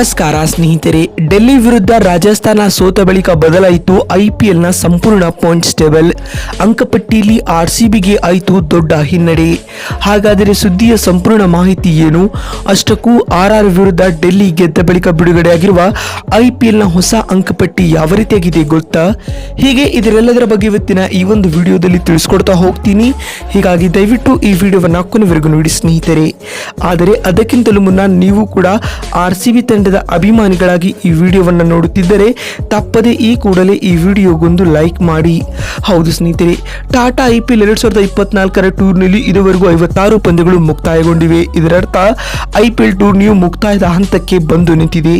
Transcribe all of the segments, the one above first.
ನಮಸ್ಕಾರ ಸ್ನೇಹಿತರೆ, ಡೆಲ್ಲಿ ವಿರುದ್ಧ ರಾಜಸ್ಥಾನ ಸೋತ ಬಳಿಕ ಬದಲಾಯಿತು ಐಪಿಎಲ್ನ ಸಂಪೂರ್ಣ ಪಾಯಿಂಟ್ಸ್ ಟೇಬಲ್. ಅಂಕಪಟ್ಟಿಯಲ್ಲಿ ಆರ್ಸಿಬಿಗೆ ಆಯಿತು ದೊಡ್ಡ ಹಿನ್ನಡೆ. ಹಾಗಾದರೆ ಸುದ್ದಿಯ ಸಂಪೂರ್ಣ ಮಾಹಿತಿ ಏನು? ಅಷ್ಟಕ್ಕೂ ಆರ್ಆರ್ ವಿರುದ್ಧ ಡೆಲ್ಲಿ ಗೆದ್ದ ಬಳಿಕ ಬಿಡುಗಡೆಯಾಗಿರುವ ಐಪಿಎಲ್ನ ಹೊಸ ಅಂಕಪಟ್ಟಿ ಯಾವ ರೀತಿಯಾಗಿದೆ ಗೊತ್ತಾ? ಹೀಗೆ ಇದರೆಲ್ಲದರ ಬಗ್ಗೆ ಇವತ್ತಿನ ಈ ಒಂದು ವಿಡಿಯೋದಲ್ಲಿ ತಿಳಿಸ್ಕೊಡ್ತಾ ಹೋಗ್ತೀನಿ. ಹೀಗಾಗಿ ದಯವಿಟ್ಟು ಈ ವಿಡಿಯೋವನ್ನು ಕೊನೆವರೆಗೂ ನೋಡಿ ಸ್ನೇಹಿತರೆ. ಆದರೆ ಅದಕ್ಕಿಂತಲೂ ಮುನ್ನ ನೀವು ಕೂಡ ಆರ್ಸಿಬಿ ತಂಡದ ಅಭಿಮಾನಿಗಳಾಗಿ ಈ ವಿಡಿಯೋವನ್ನು ನೋಡುತ್ತಿದ್ದರೆ ತಪ್ಪದೆ ಈ ಕೂಡಲೇ ಈ ವಿಡಿಯೋಗೊಂದು ಲೈಕ್ ಮಾಡಿ. ಹೌದು ಸ್ನೇಹಿತರೆ, ಟಾಟಾ ಐಪಿಎಲ್ 2024ರ ಟೂರ್ನಿಯಲ್ಲಿ ಇದುವರೆಗೂ 56 ಪಂದ್ಯಗಳು ಮುಕ್ತಾಯಗೊಂಡಿವೆ. ಇದರರ್ಥ ಐಪಿಎಲ್ ಟೂರ್ನಿಯು ಮುಕ್ತಾಯದ ಹಂತಕ್ಕೆ ಬಂದು ನಿಂತಿದೆ.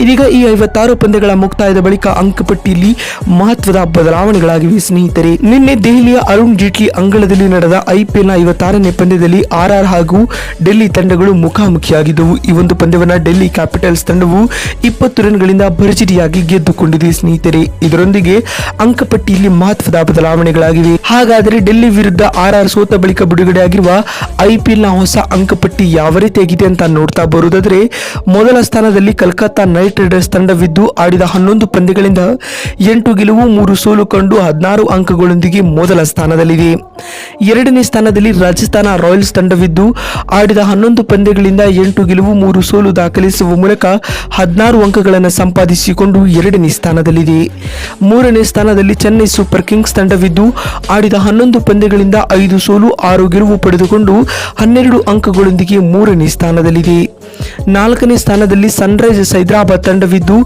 ಇದೀಗ ಈ 56 ಪಂದ್ಯಗಳ ಮುಕ್ತಾಯದ ಬಳಿಕ ಅಂಕಪಟ್ಟಿಯಲ್ಲಿ ಮಹತ್ವದ ಬದಲಾವಣೆಗಳಾಗಿವೆ ಸ್ನೇಹಿತರೆ. ನಿನ್ನೆ ದೆಹಲಿಯ ಅರುಣ್ ಜೇಟ್ಲಿ ಅಂಗಳದಲ್ಲಿ ನಡೆದ ಐಪಿಎಲ್ನ 56ನೇ ಪಂದ್ಯದಲ್ಲಿ ಆರ್ಆರ್ ಹಾಗೂ ಡೆಲ್ಲಿ ತಂಡಗಳು ಮುಖಾಮುಖಿಯಾಗಿದ್ದವು. ಈ ಒಂದು ಪಂದ್ಯವನ್ನು ಡೆಲ್ಲಿ ಕ್ಯಾಪಿಟಲ್ಸ್ ತಂಡವು 20 ರನ್ಗಳಿಂದ ಭರ್ಜರಿಯಾಗಿ ಗೆದ್ದುಕೊಂಡಿದೆ ಸ್ನೇಹಿತರೆ. ಇದರೊಂದಿಗೆ ಅಂಕಪಟ್ಟಿಯಲ್ಲಿ ಮಹತ್ವದ ಬದಲಾವಣೆಗಳಾಗಿವೆ. ಹಾಗಾದರೆ ಡೆಲ್ಲಿ ವಿರುದ್ಧ ಆರ್ಆರ್ ಸೋತ ಬಳಿಕ ಬಿಡುಗಡೆಯಾಗಿರುವ ಐಪಿಎಲ್ನ ಹೊಸ ಅಂಕಪಟ್ಟಿ ಯಾವ ರೀತಿಯಾಗಿದೆ ಅಂತ ನೋಡ್ತಾ ಬರುವುದಾದರೆ, ಮೊದಲ ಸ್ಥಾನದಲ್ಲಿ ಕಲ್ಕತ್ತಾ ನೈಟ್ ರೈಡರ್ಸ್ ತಂಡವಿದ್ದು ಆಡಿದ 11 ಪಂದ್ಯಗಳಿಂದ 8 ಗೆಲುವು 3 ಸೋಲು ಕಂಡು 16 ಅಂಕಗಳೊಂದಿಗೆ ಮೊದಲ ಸ್ಥಾನದಲ್ಲಿದೆ. ಎರಡನೇ ಸ್ಥಾನದಲ್ಲಿ ರಾಜಸ್ಥಾನ ರಾಯಲ್ಸ್ ತಂಡವಿದ್ದು ಆಡಿದ 11 ಪಂದ್ಯಗಳಿಂದ 8 ಗೆಲುವು 3 ಸೋಲು ದಾಖಲಿಸುವ ಮೂಲಕ 16 ಅಂಕಗಳನ್ನು ಸಂಪಾದಿಸಿಕೊಂಡು ಎರಡನೇ ಸ್ಥಾನದಲ್ಲಿದೆ. ಮೂರನೇ ಸ್ಥಾನದಲ್ಲಿ ಚೆನ್ನೈ ಸೂಪರ್ ಕಿಂಗ್ಸ್ ತಂಡವಿದ್ದು ಆಡಿದ 11 ಪಂದ್ಯಗಳಿಂದ 5 ಸೋಲು 6 ಗೆಲುವು ಪಡೆದುಕೊಂಡು 12 ಅಂಕಗಳೊಂದಿಗೆ ಮೂರನೇ ಸ್ಥಾನದಲ್ಲಿದೆ. ನಾಲ್ಕನೇ ಸ್ಥಾನದಲ್ಲಿ ಸನ್ರೈಸರ್ಸ್ ಹೈದರಾಬಾದ್ ತಂಡವಿದ್ದು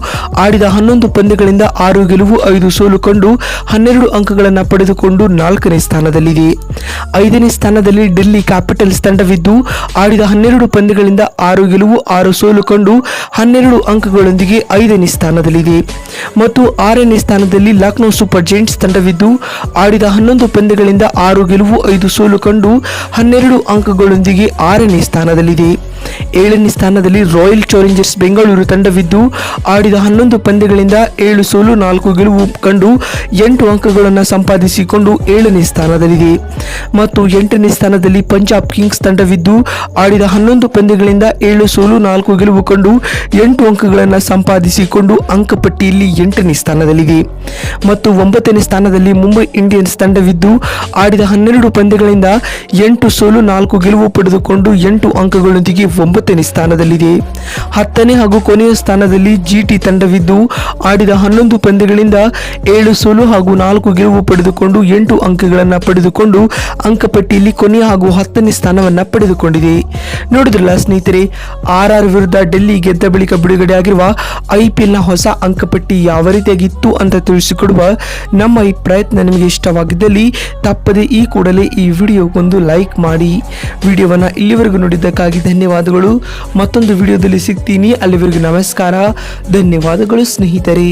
ಆಡಿದ 11 ಪಂದ್ಯಗಳಿಂದ 6 ಗೆಲುವು 5 ಸೋಲು ಕಂಡು 12 ಅಂಕಗಳನ್ನು ಪಡೆದುಕೊಂಡು 4ನೇ ಸ್ಥಾನದಲ್ಲಿದೆ. ಐದನೇ ಸ್ಥಾನದಲ್ಲಿ ಡೆಲ್ಲಿ ಕ್ಯಾಪಿಟಲ್ಸ್ ತಂಡವಿದ್ದು ಆಡಿದ 12 ಪಂದ್ಯಗಳಿಂದ 6 ಗೆಲುವು 6 ಸೋಲು ಕಂಡು 12 ಅಂಕಗಳೊಂದಿಗೆ 5ನೇ ಸ್ಥಾನದಲ್ಲಿದೆ. ಮತ್ತು 6ನೇ ಸ್ಥಾನದಲ್ಲಿ ಲಕ್ನೋ ಸೂಪರ್ ಜೈಂಟ್ಸ್ ತಂಡವಿದ್ದು ಆಡಿದ 11 ಪಂದ್ಯಗಳಿಂದ 6 ಗೆಲುವು 5 ಸೋಲು ಕಂಡು 12 ಅಂಕಗಳೊಂದಿಗೆ 6ನೇ ಸ್ಥಾನದಲ್ಲಿದೆ. 7ನೇ ಸ್ಥಾನದಲ್ಲಿ ರಾಯಲ್ ಚಾಲೆಂಜರ್ಸ್ ಬೆಂಗಳೂರು ತಂಡವಿದ್ದು ಆಡಿದ 11 ಪಂದ್ಯಗಳಿಂದ 7 ಸೋಲು 4 ಗೆಲುವು ಕಂಡು 8 ಅಂಕಗಳನ್ನು ಸಂಪಾದಿಸಿಕೊಂಡು 7ನೇ ಸ್ಥಾನದಲ್ಲಿದೆ. ಮತ್ತು 8ನೇ ಸ್ಥಾನದಲ್ಲಿ ಪಂಜಾಬ್ ಕಿಂಗ್ಸ್ ತಂಡವಿದ್ದು ಆಡಿದ 11 ಪಂದ್ಯಗಳಿಂದ 7 ಸೋಲು 4 ಗೆಲುವು ಕಂಡು 8 ಅಂಕಗಳನ್ನು ಸಂಪಾದಿಸಿಕೊಂಡು ಅಂಕಪಟ್ಟಿಯಲ್ಲಿ 8ನೇ ಸ್ಥಾನದಲ್ಲಿದೆ. ಮತ್ತು 9ನೇ ಸ್ಥಾನದಲ್ಲಿ ಮುಂಬೈ ಇಂಡಿಯನ್ಸ್ ತಂಡವಿದ್ದು ಆಡಿದ 12 ಪಂದ್ಯಗಳಿಂದ 8 ಸೋಲು 4 ಗೆಲುವು ಪಡೆದುಕೊಂಡು 8 ಅಂಕಗಳೊಂದಿಗೆ 9ನೇ ಸ್ಥಾನದಲ್ಲಿದೆ. 10ನೇ ಹಾಗೂ ಕೊನೆಯ ಸ್ಥಾನದಲ್ಲಿ ಜಿಟಿ ತಂಡವಿದ್ದು ಆಡಿದ 11 ಪಂದ್ಯಗಳಿಂದ 7 ಸೋಲು ಹಾಗೂ 4 ಗೆಲುವು ಪಡೆದುಕೊಂಡು 8 ಅಂಕಗಳನ್ನು ಪಡೆದುಕೊಂಡು ಅಂಕಪಟ್ಟಿಯಲ್ಲಿ ಕೊನೆಯ ಹಾಗೂ 10ನೇ ಸ್ಥಾನವನ್ನು ಪಡೆದುಕೊಂಡಿದೆ. ನೋಡಿದ್ರಲ್ಲ ಸ್ನೇಹಿತರೆ, ಆರ್ಆರ್ ವಿರುದ್ಧ ಡೆಲ್ಲಿ ಗೆದ್ದ ಬಳಿಕ ಬಿಡುಗಡೆಯಾಗಿರುವ ಐಪಿಎಲ್ನ ಹೊಸ ಅಂಕಪಟ್ಟಿ ಯಾವ ರೀತಿಯಾಗಿತ್ತು ಅಂತ ತಿಳಿಸಿಕೊಡುವ ನಮ್ಮ ಈ ಪ್ರಯತ್ನ ನಿಮಗೆ ಇಷ್ಟವಾಗಿದ್ದಲ್ಲಿ ತಪ್ಪದೆ ಈ ಕೂಡಲೇ ಈ ವಿಡಿಯೋಗೊಂದು ಲೈಕ್ ಮಾಡಿ. ವಿಡಿಯೋವನ್ನು ಇಲ್ಲಿವರೆಗೂ ನೋಡಿದ್ದಕ್ಕಾಗಿ ಧನ್ಯವಾದಗಳು. ಮತ್ತೊಂದು ವಿಡಿಯೋದಲ್ಲಿ ಸಿಗ್ತೀನಿ. ಅಲ್ಲಿವರೆಗೂ ನಮಸ್ಕಾರ, ಧನ್ಯವಾದಗಳು ಸ್ನೇಹಿತರೆ.